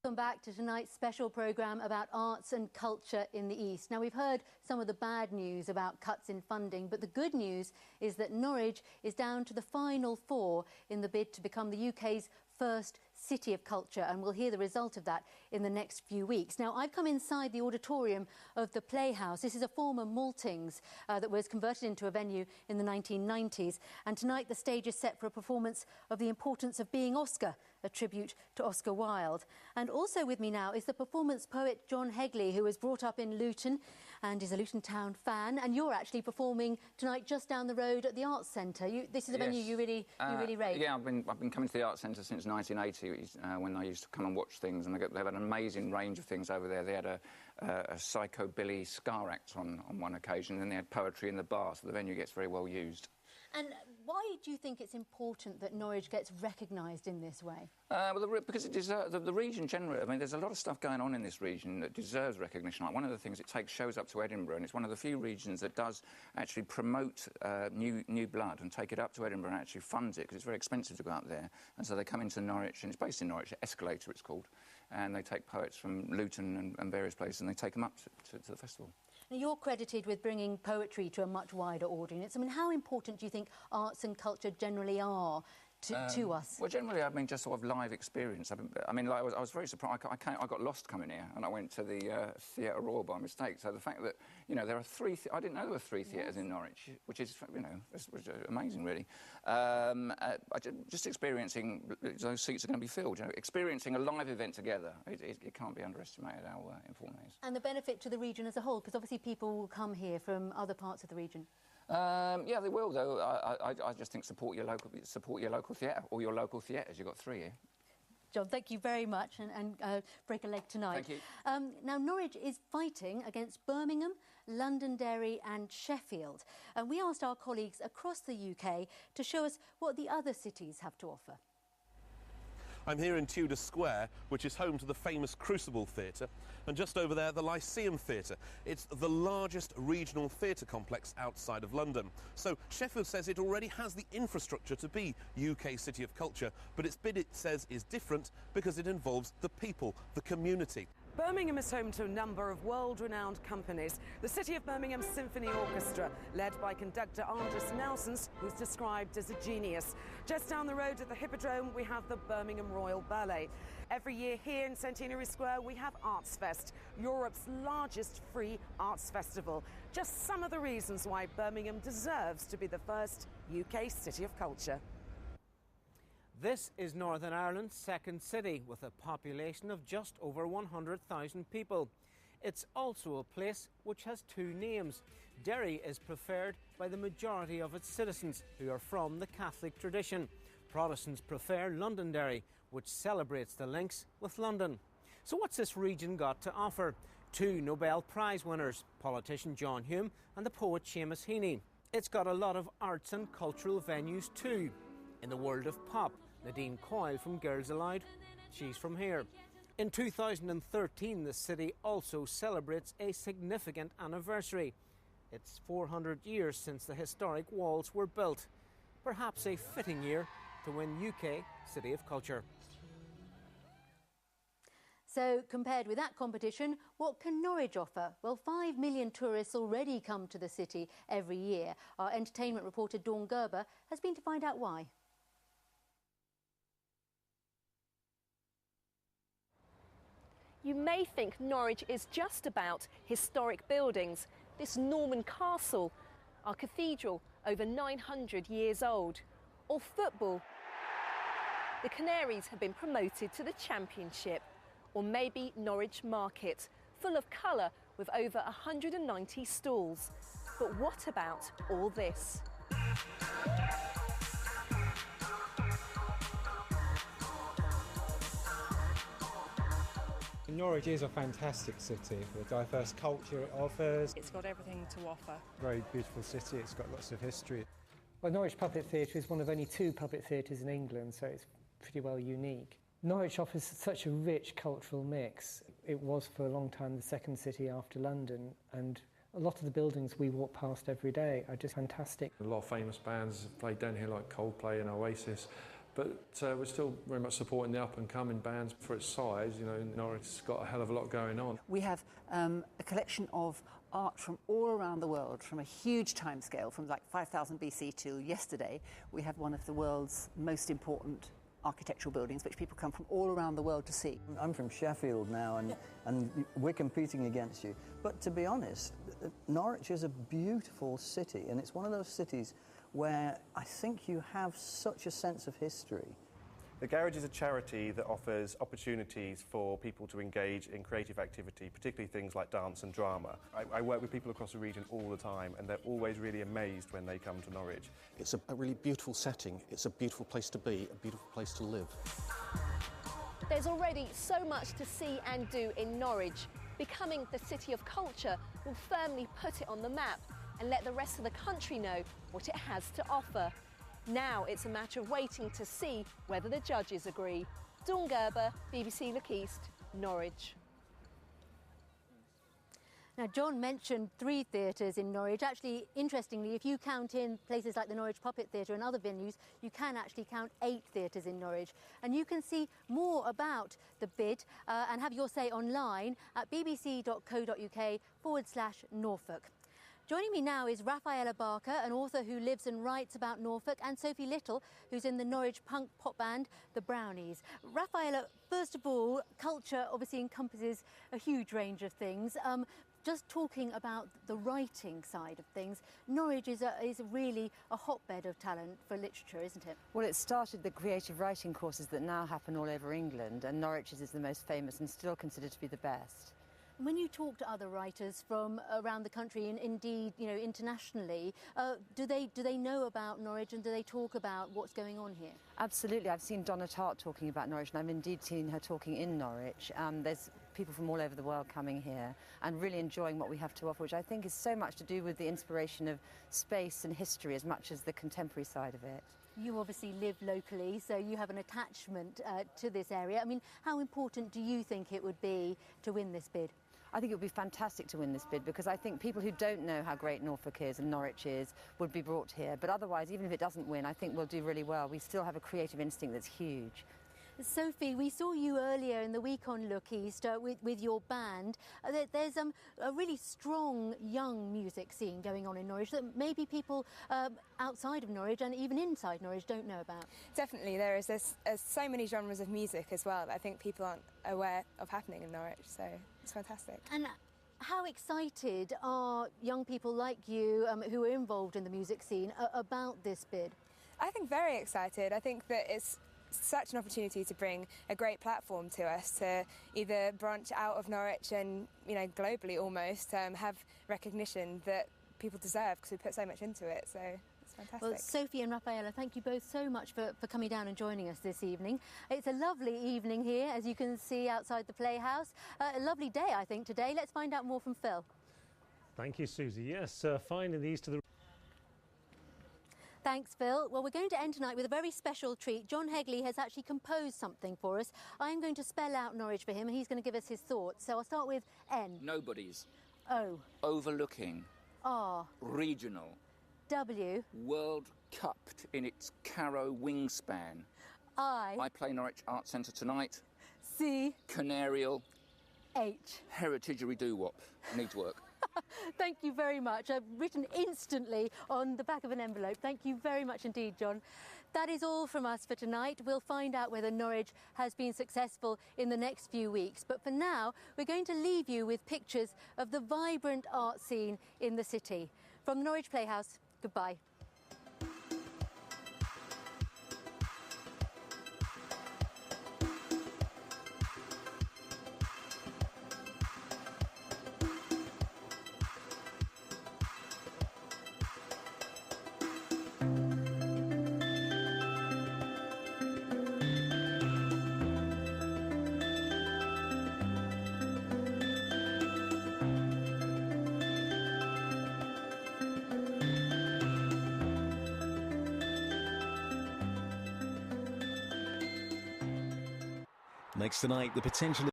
Welcome back to tonight's special programme about arts and culture in the East. Now, we've heard some of the bad news about cuts in funding, but the good news is that Norwich is down to the final four in the bid to become the UK's first city of culture, and we'll hear the result of that in the next few weeks. Now, I've come inside the auditorium of the Playhouse. This is a former maltings that was converted into a venue in the 1990s, and tonight the stage is set for a performance of The Importance of Being Oscar, a tribute to Oscar Wilde. And also with me now is the performance poet John Hegley, who was brought up in Luton and is a Luton Town fan, and you're actually performing tonight just down the road at the Arts Centre. This is a venue you really rate. Yeah, I've been coming to the Arts Centre since 1980, when I used to come and watch things, and they have an amazing range of things over there. They had a psychobilly ska act on one occasion, and they had poetry in the bar, so the venue gets very well used. And why do you think it's important that Norwich gets recognised in this way? Because it deserves, the region generally, I mean, there's a lot of stuff going on in this region that deserves recognition. Like, one of the things, it takes shows up to Edinburgh, and it's one of the few regions that does actually promote new blood and take it up to Edinburgh and actually funds it, because it's very expensive to go up there. And so they come into Norwich, and it's based in Norwich, Escalator it's called, and they take poets from Luton and various places, and they take them up to the festival. Now, you're credited with bringing poetry to a much wider audience. I mean, how important do you think arts and culture generally are to us? Well, generally, I mean, just sort of live experience. I mean, like, I was very surprised. I got lost coming here, and I went to the Theatre Royal by mistake. So the fact that, you know, there are three... I didn't know there were three theatres in Norwich, which is, you know, was amazing, really. Just experiencing those seats are going to be filled. You know, experiencing a live event together, it can't be underestimated how important it is. And the benefit to the region as a whole, because obviously people will come here from other parts of the region. Yeah, they will, though. I just think support your local theatre, or your local theatres. You've got three here. John, thank you very much, and break a leg tonight. Thank you. Now, Norwich is fighting against Birmingham, Londonderry and Sheffield. And we asked our colleagues across the UK to show us what the other cities have to offer. I'm here in Tudor Square, which is home to the famous Crucible Theatre, and just over there, the Lyceum Theatre. It's the largest regional theatre complex outside of London. So Sheffield says it already has the infrastructure to be UK City of Culture, but its bid, it says, is different because it involves the people, the community. Birmingham is home to a number of world-renowned companies. The City of Birmingham Symphony Orchestra, led by conductor Andres Nelsons, who's described as a genius. Just down the road at the Hippodrome, we have the Birmingham Royal Ballet. Every year here in Centenary Square, we have Arts Fest, Europe's largest free arts festival. Just some of the reasons why Birmingham deserves to be the first UK City of Culture. This is Northern Ireland's second city, with a population of just over 100,000 people. It's also a place which has two names. Derry is preferred by the majority of its citizens, who are from the Catholic tradition. Protestants prefer Londonderry, which celebrates the links with London. So what's this region got to offer? Two Nobel Prize winners, politician John Hume and the poet Seamus Heaney. It's got a lot of arts and cultural venues too. In the world of pop, Nadine Coyle from Girls Aloud, she's from here. In 2013, the city also celebrates a significant anniversary. It's 400 years since the historic walls were built. Perhaps a fitting year to win UK City of Culture. So, compared with that competition, what can Norwich offer? Well, 5 million tourists already come to the city every year. Our entertainment reporter Dawn Gerber has been to find out why. You may think Norwich is just about historic buildings. This Norman castle, our cathedral, over 900 years old. Or football. The Canaries have been promoted to the Championship. Or maybe Norwich Market, full of colour with over 190 stalls. But what about all this? Norwich is a fantastic city for the diverse culture it offers. It's got everything to offer. Very beautiful city, it's got lots of history. Well, Norwich Public Theatre is one of only 2 public theatres in England, so it's pretty well unique. Norwich offers such a rich cultural mix. It was for a long time the second city after London, and a lot of the buildings we walk past every day are just fantastic. A lot of famous bands have played down here, like Coldplay and Oasis, but we're still very much supporting the up-and-coming bands for its size. You know, Norwich's got a hell of a lot going on. We have a collection of art from all around the world, from a huge timescale, from like 5000 BC to yesterday. We have one of the world's most important architectural buildings, which people come from all around the world to see. I'm from Sheffield now, and we're competing against you. But to be honest, Norwich is a beautiful city, and it's one of those cities where I think you have such a sense of history. The Garage is a charity that offers opportunities for people to engage in creative activity, particularly things like dance and drama. I work with people across the region all the time, and they're always really amazed when they come to Norwich. It's a really beautiful setting. It's a beautiful place to be, a beautiful place to live. There's already so much to see and do in Norwich. Becoming the city of culture will firmly put it on the map and let the rest of the country know what it has to offer. Now it's a matter of waiting to see whether the judges agree. Dawn Gerber, BBC Look East, Norwich. Now, John mentioned 3 theatres in Norwich. Actually, interestingly, if you count in places like the Norwich Puppet Theatre and other venues, you can actually count 8 theatres in Norwich. And you can see more about the bid and have your say online at bbc.co.uk/Norfolk. Joining me now is Rafaela Barker, an author who lives and writes about Norfolk, and Sophie Little, who's in the Norwich punk pop band, the Brownies. Rafaela, first of all, culture obviously encompasses a huge range of things. Just talking about the writing side of things, Norwich is really a hotbed of talent for literature, isn't it? Well, it started the creative writing courses that now happen all over England, and Norwich's is the most famous and still considered to be the best. When you talk to other writers from around the country and indeed, you know, internationally, do they know about Norwich and do they talk about what's going on here? Absolutely. I've seen Donna Tartt talking about Norwich, and I've indeed seen her talking in Norwich. There's people from all over the world coming here and really enjoying what we have to offer, which I think is so much to do with the inspiration of space and history as much as the contemporary side of it. You obviously live locally, so you have an attachment to this area. I mean, how important do you think it would be to win this bid? I think it would be fantastic to win this bid because I think people who don't know how great Norfolk is and Norwich is would be brought here. But otherwise, even if it doesn't win, I think we'll do really well. We still have a creative instinct that's huge. Sophie, we saw you earlier in the week on Look East with your band. There's a really strong young music scene going on in Norwich that maybe people outside of Norwich and even inside Norwich don't know about. Definitely, there's so many genres of music as well that I think people aren't aware of happening in Norwich, so it's fantastic. And how excited are young people like you who are involved in the music scene about this bid? I think very excited. I think that it's such an opportunity to bring a great platform to us to either branch out of Norwich and, you know, globally almost have recognition that people deserve because we put so much into it, so it's fantastic. Well, Sophie and Rafaela, thank you both so much for coming down and joining us this evening. It's a lovely evening here, as you can see outside the Playhouse. A lovely day, I think, today. Let's find out more from Phil. Thank you, Susie. Yes, finding these to the... Thanks, Phil. Well, we're going to end tonight with a very special treat. John Hegley has actually composed something for us. I'm going to spell out Norwich for him and he's going to give us his thoughts. So I'll start with N. Nobody's. O. Overlooking. R. Regional. W. World Cupped in its Carrow wingspan. I play Norwich Art Centre tonight. C. Canarial. H. Heritagary doo-wop. Needs work. Thank you very much. I've written instantly on the back of an envelope. Thank you very much indeed, John. That is all from us for tonight. We'll find out whether Norwich has been successful in the next few weeks. But for now, we're going to leave you with pictures of the vibrant art scene in the city. From the Norwich Playhouse, goodbye. Next tonight, the potential